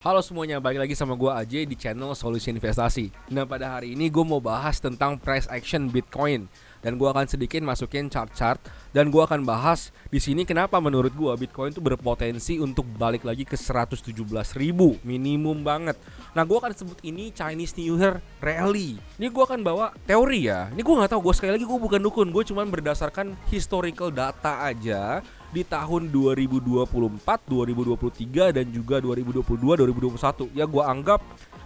Halo semuanya, balik lagi sama gue Ajay di channel Solusi Investasi. Nah, pada hari ini gue mau bahas tentang price action Bitcoin. Dan gue akan sedikit masukin chart-chart. Dan gue akan bahas di sini kenapa menurut gue Bitcoin itu berpotensi untuk balik lagi ke 117.000 minimum banget. Nah, gue akan sebut ini Chinese New Year Rally. Ini gue akan bawa teori ya. Ini gue gak tahu, gue sekali lagi gue bukan dukun. Gue cuma berdasarkan historical data aja di tahun 2024, 2023 dan juga 2022, 2021. Ya gua anggap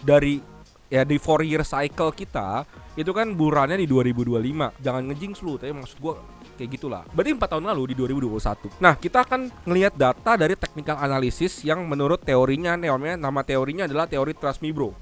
dari 4 year cycle kita itu kan burannya di 2025. Jangan ngejinx lu, tapi maksud gua kayak gitulah. Berarti 4 tahun lalu di 2021. Nah, kita akan ngelihat data dari technical analysis yang menurut teorinya, nama teorinya adalah teori Trust Me Bro.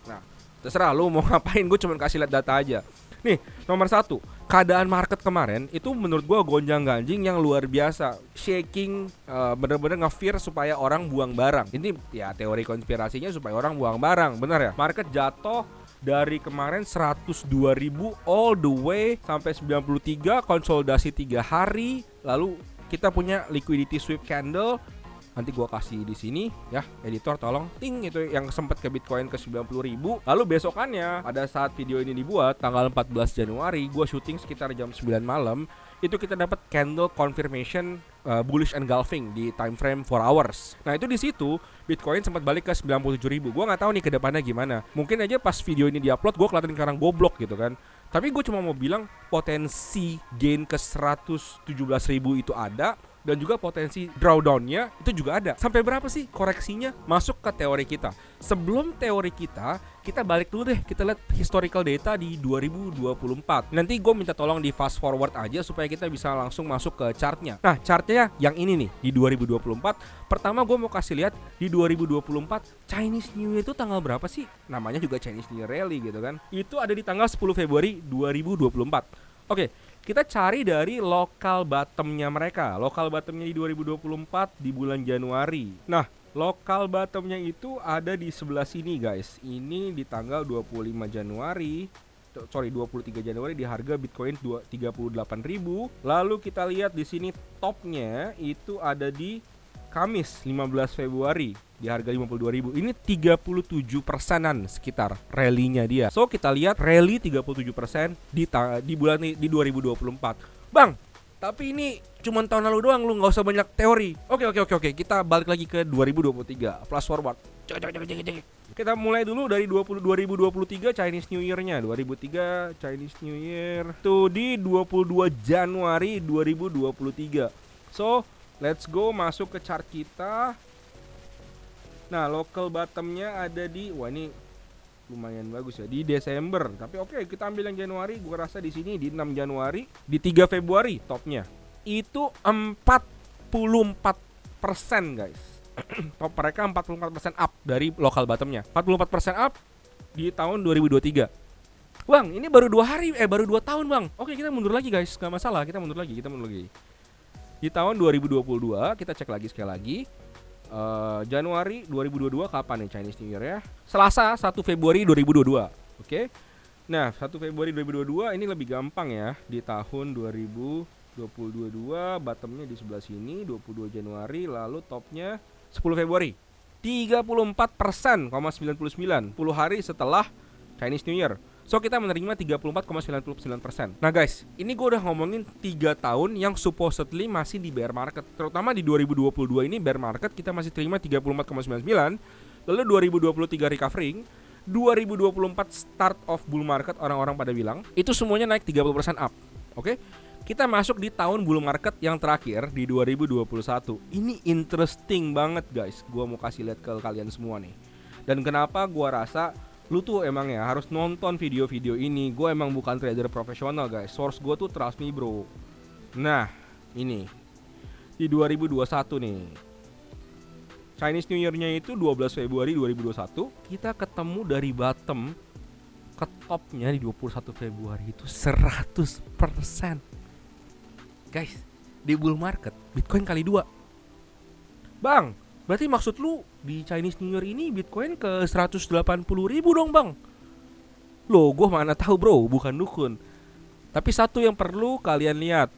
Nah, terserah lu mau ngapain, gue cuma kasih lihat data aja. Nih, nomor 1, keadaan market kemarin itu menurut gue gonjang-ganjing yang luar biasa. Shaking, bener-bener nge-fear supaya orang buang barang. Ini ya teori konspirasinya supaya orang buang barang, bener ya? Market jatuh dari kemarin 102.000 all the way sampai 93, konsolidasi 3 hari. Lalu kita punya liquidity sweep candle. Nanti gua kasih di sini ya, editor tolong ting itu yang sempat ke Bitcoin ke 90.000. Lalu besokannya pada saat video ini dibuat tanggal 14 Januari, gua syuting sekitar jam 9 malam, itu kita dapat candle confirmation bullish engulfing di time frame 4 hours. Nah, itu di situ Bitcoin sempat balik ke 97.000. Gua nggak tahu nih ke depannya gimana. Mungkin aja pas video ini diupload gua kelihatan sekarang goblok gitu kan. Tapi gue cuma mau bilang potensi gain ke 117.000 itu ada. Dan juga potensi drawdown-nya itu juga ada. Sampai berapa sih koreksinya? Masuk ke teori kita. Sebelum teori kita balik dulu deh. Kita lihat historical data di 2024. Nanti gue minta tolong di fast forward aja supaya kita bisa langsung masuk ke chartnya. Nah, chartnya yang ini nih di 2024. Pertama gue mau kasih lihat di 2024 Chinese New Year itu tanggal berapa sih? Namanya juga Chinese New Year Rally gitu kan. Itu ada di tanggal 10 Februari 2024. Oke, kita cari dari local bottomnya mereka. Local bottomnya di 2024 di bulan Januari. Nah, local bottomnya itu ada di sebelah sini guys. Ini di tanggal 23 Januari di harga Bitcoin 38.000. Lalu kita lihat di sini topnya itu ada di Kamis 15 Februari di harga 52.000. Ini 37%-an sekitar rally-nya dia. So kita lihat rally 37% di bulan di 2024. Bang, tapi ini cuma tahun lalu doang, lu nggak usah banyak teori. Oke. Kita balik lagi ke 2023. Flash forward. Kita mulai dulu dari 2023 Chinese New Year-nya. 2003 Chinese New Year tuh di 22 Januari 2023. So let's go masuk ke chart kita. Nah, local bottomnya ada di, wah ini lumayan bagus ya, di Desember. Tapi oke, kita ambil yang Januari. Gua rasa di sini di 6 Januari, di 3 Februari topnya itu 44% guys. Top mereka 44% up dari local bottomnya. 44% up di tahun 2023. Bang, ini baru 2 hari, baru 2 tahun bang. Oke, kita mundur lagi guys, gak masalah, kita mundur lagi. Di tahun 2022 kita cek lagi sekali lagi. Januari 2022 kapan nih Chinese New Year ya? Selasa 1 Februari 2022. Oke. Nah, 1 Februari 2022 ini lebih gampang ya. Di tahun 2022 bottomnya di sebelah sini 22 Januari, lalu topnya 10 Februari. 34%,99 10 hari setelah Chinese New Year. So kita menerima 34,99%. Nah guys, ini gue udah ngomongin 3 tahun yang supposedly masih di bear market. Terutama di 2022 ini bear market kita masih terima 34,99. Lalu 2023 recovering, 2024 start of bull market orang-orang pada bilang itu semuanya naik 30% up. Oke? Kita masuk di tahun bull market yang terakhir di 2021. Ini interesting banget guys. Gue mau kasih lihat ke kalian semua nih. Dan kenapa gue rasa lu tuh emang ya harus nonton video-video ini. Gue emang bukan trader profesional guys. Source gue tuh Trust Me Bro. Nah, ini di 2021 nih, Chinese New Year-nya itu 12 Februari 2021. Kita ketemu dari bottom ke topnya di 21 Februari itu 100%. Guys, di bull market Bitcoin kali 2. Bang, berarti maksud lu di Chinese New Year ini Bitcoin ke 180.000 dong bang? Loh, gue mana tahu bro, bukan dukun. Tapi satu yang perlu kalian lihat.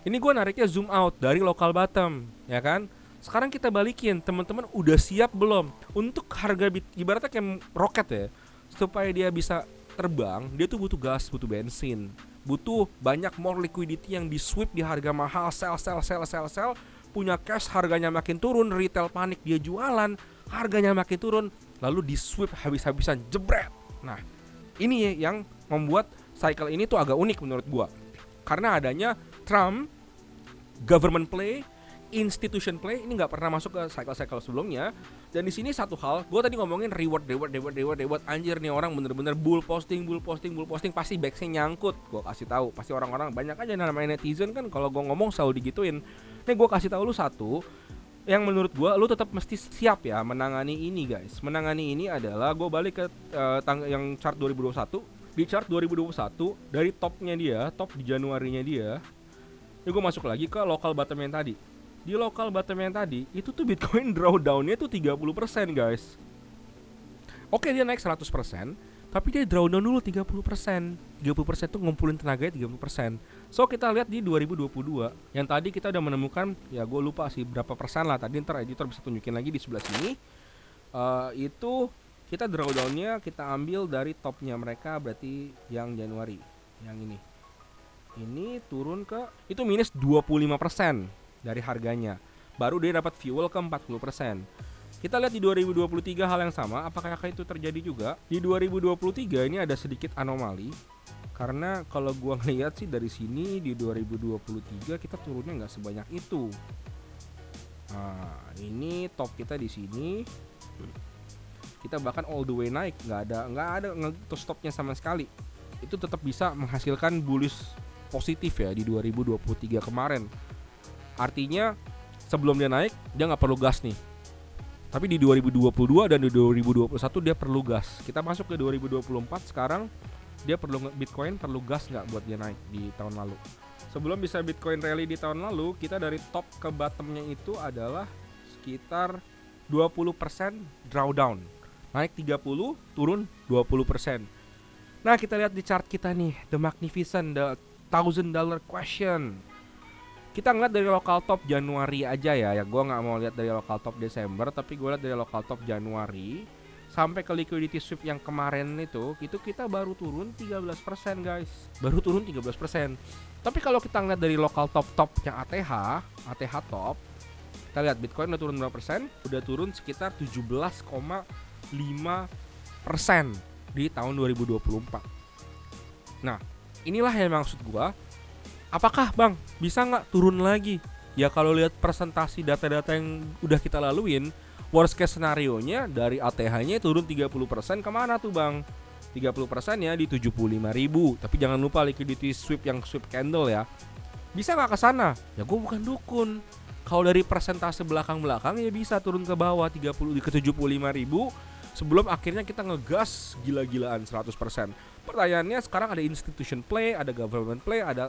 Ini gue nariknya zoom out dari local bottom, ya kan? Sekarang kita balikin, teman-teman udah siap belum untuk harga ibaratnya kayak roket ya, supaya dia bisa terbang, dia tuh butuh gas, butuh bensin, butuh banyak more liquidity yang di sweep di harga mahal, sell, punya cash, harganya makin turun, retail panik, dia jualan, harganya makin turun, lalu di sweep habis-habisan, jebret. Nah, ini yang membuat cycle ini tuh agak unik menurut gua, karena adanya Trump, government play, institution play, ini nggak pernah masuk ke cycle-cycle sebelumnya. Dan di sini satu hal, gue tadi ngomongin reward, anjir nih orang bener-bener bull posting, pasti backsnya nyangkut. Gue kasih tahu, pasti orang-orang banyak aja namanya netizen kan, kalau gue ngomong selalu digituin. Nih gue kasih tahu lu satu, yang menurut gue lu tetap mesti siap ya menangani ini guys. Menangani ini adalah gue balik ke yang chart 2021. Di chart 2021 dari topnya dia, top di Januarinya dia, ini gue masuk lagi ke local bottom yang tadi. Di local bottom yang tadi, itu tuh Bitcoin drawdown-nya tuh 30% guys. Oke, dia naik 100%, tapi dia drawdown dulu 30%. 30% tuh ngumpulin tenaganya 30%. So kita lihat di 2022, yang tadi kita udah menemukan, ya gue lupa sih berapa persen lah. Tadi ntar editor bisa tunjukin lagi di sebelah sini. Itu kita drawdown-nya kita ambil dari topnya mereka, berarti yang Januari, yang ini. Ini turun ke, itu minus 25% dari harganya. Baru dia dapat fuel ke 40%. Kita lihat di 2023 hal yang sama, apakah itu terjadi juga? Di 2023 ini ada sedikit anomali, karena kalau gua ngeliat sih dari sini di 2023 kita turunnya nggak sebanyak itu. Nah, ini top kita di sini. Kita bahkan all the way naik, nggak ada stopnya sama sekali. Itu tetap bisa menghasilkan bullish positif ya di 2023 kemarin. Artinya sebelum dia naik dia nggak perlu gas nih. Tapi di 2022 dan di 2021 dia perlu gas. Kita masuk ke 2024 sekarang, dia Bitcoin perlu gas nggak buat dia naik di tahun lalu. Sebelum bisa Bitcoin rally di tahun lalu, kita dari top ke bottomnya itu adalah sekitar 20% drawdown. Naik 30, turun 20%. Nah kita lihat di chart kita nih, the magnificent, the $1,000 question. Kita ngeliat dari local top Januari aja ya. Ya gue nggak mau lihat dari local top Desember, tapi gue lihat dari local top Januari sampai ke liquidity sweep yang kemarin itu kita baru turun 13% guys. Baru turun 13%. Tapi kalau kita ngeliat dari local top-topnya ATH top, kita lihat Bitcoin udah turun berapa persen? Udah turun sekitar 17,5% di tahun 2024. Nah, inilah yang maksud gue. Apakah bang bisa nggak turun lagi? Ya kalau lihat presentasi data-data yang udah kita laluin, worst case scenario nya dari ATH-nya turun 30%, kemana tuh bang? 30% ya di 75.000. Tapi jangan lupa liquidity sweep yang sweep candle ya. Bisa nggak ke sana? Ya gue bukan dukun. Kalau dari persentase belakang-belakang ya bisa turun ke bawah 30 ke 75.000 sebelum akhirnya kita ngegas gila-gilaan 100%. Pertanyaannya sekarang ada institution play, ada government play, ada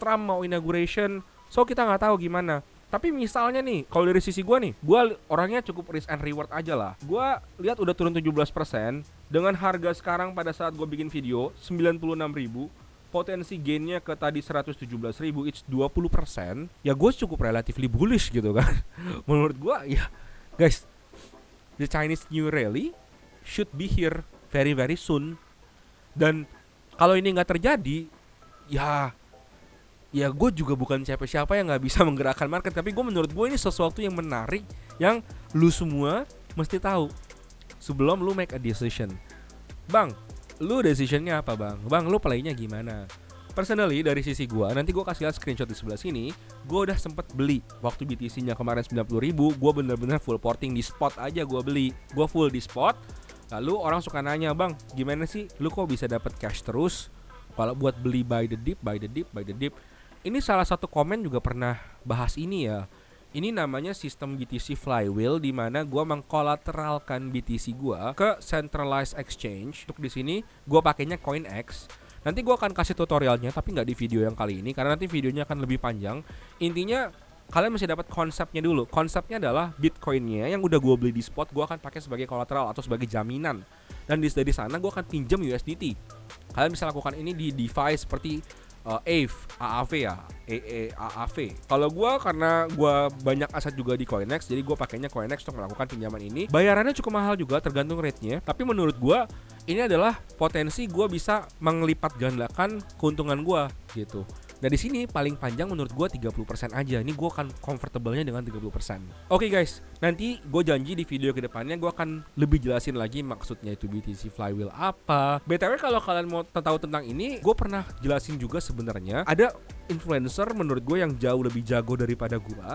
Trump mau inauguration, so kita nggak tahu gimana. Tapi misalnya nih, kalau dari sisi gue nih, gue orangnya cukup risk and reward aja lah. Gue lihat udah turun 17%, dengan harga sekarang pada saat gue bikin video 96.000, potensi gainnya ke tadi 117.000, it's 20%. Ya gue cukup relatively bullish gitu kan. Menurut gue ya, guys, the Chinese New Rally should be here very very soon. Dan kalau ini nggak terjadi, ya gue juga bukan siapa-siapa yang gak bisa menggerakkan market. Tapi menurut gue ini sesuatu yang menarik, yang lu semua mesti tahu sebelum lu make a decision. Bang, lu decisionnya apa bang? Bang, lu playnya gimana? Personally dari sisi gue, nanti gue kasih lihat screenshot di sebelah sini. Gue udah sempet beli waktu BTC-nya kemarin 90.000. Gue bener-bener full porting di spot aja gue beli. Gue full di spot. Lalu orang suka nanya, bang gimana sih lu kok bisa dapet cash terus kalau buat beli buy the dip. Ini salah satu komen juga pernah bahas ini ya. Ini namanya sistem BTC flywheel, di mana gue mengkolateralkan BTC gue ke centralized exchange. Untuk di sini gue pakainya CoinEx. Nanti gue akan kasih tutorialnya, tapi nggak di video yang kali ini karena nanti videonya akan lebih panjang. Intinya kalian mesti dapat konsepnya dulu. Konsepnya adalah Bitcoinnya yang udah gue beli di spot, gue akan pakai sebagai kolateral atau sebagai jaminan. Dan dari sana gue akan pinjam USDT. Kalian bisa lakukan ini di DeFi seperti AAV ya, AAV. Kalau gue karena gue banyak aset juga di Coinex, jadi gue pakainya Coinex untuk melakukan pinjaman ini. Bayarannya cukup mahal juga, tergantung rate-nya. Tapi menurut gue ini adalah potensi gue bisa melipat gandakan keuntungan gue gitu. Dan di sini paling panjang menurut gue 30% aja. Ini gue akan comfortable-nya dengan 30%. Oke guys, nanti gue janji di video kedepannya gue akan lebih jelasin lagi maksudnya itu BTC Flywheel apa. BTW kalau kalian mau tahu tentang ini, gue pernah jelasin juga sebenarnya. Ada influencer menurut gue yang jauh lebih jago daripada gue.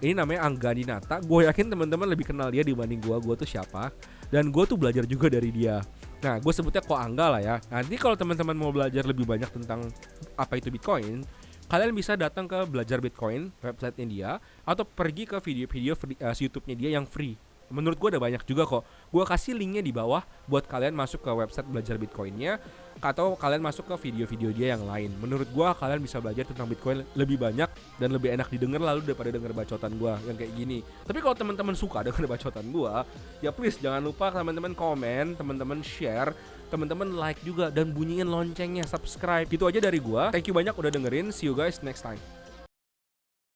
Ini namanya Angga Dinata. Gue yakin teman-teman lebih kenal dia dibanding gue. Gue tuh siapa? Dan gue tuh belajar juga dari dia. Nah, gue sebutnya kok Angga lah ya. Nanti kalau teman-teman mau belajar lebih banyak tentang apa itu Bitcoin, kalian bisa datang ke Belajar Bitcoin, websitenya dia, atau pergi ke video-video YouTube-nya dia yang free. Menurut gue ada banyak juga kok. Gue kasih linknya di bawah buat kalian masuk ke website Belajar Bitcoinnya, atau kalian masuk ke video-video dia yang lain. Menurut gue kalian bisa belajar tentang Bitcoin lebih banyak dan lebih enak didengar lalu daripada denger bacotan gue yang kayak gini. Tapi kalau teman-teman suka denger bacotan gue, ya please jangan lupa teman-teman komen, teman-teman share, teman-teman like juga, dan bunyiin loncengnya, subscribe. Gitu aja dari gue. Thank you banyak udah dengerin. See you guys next time.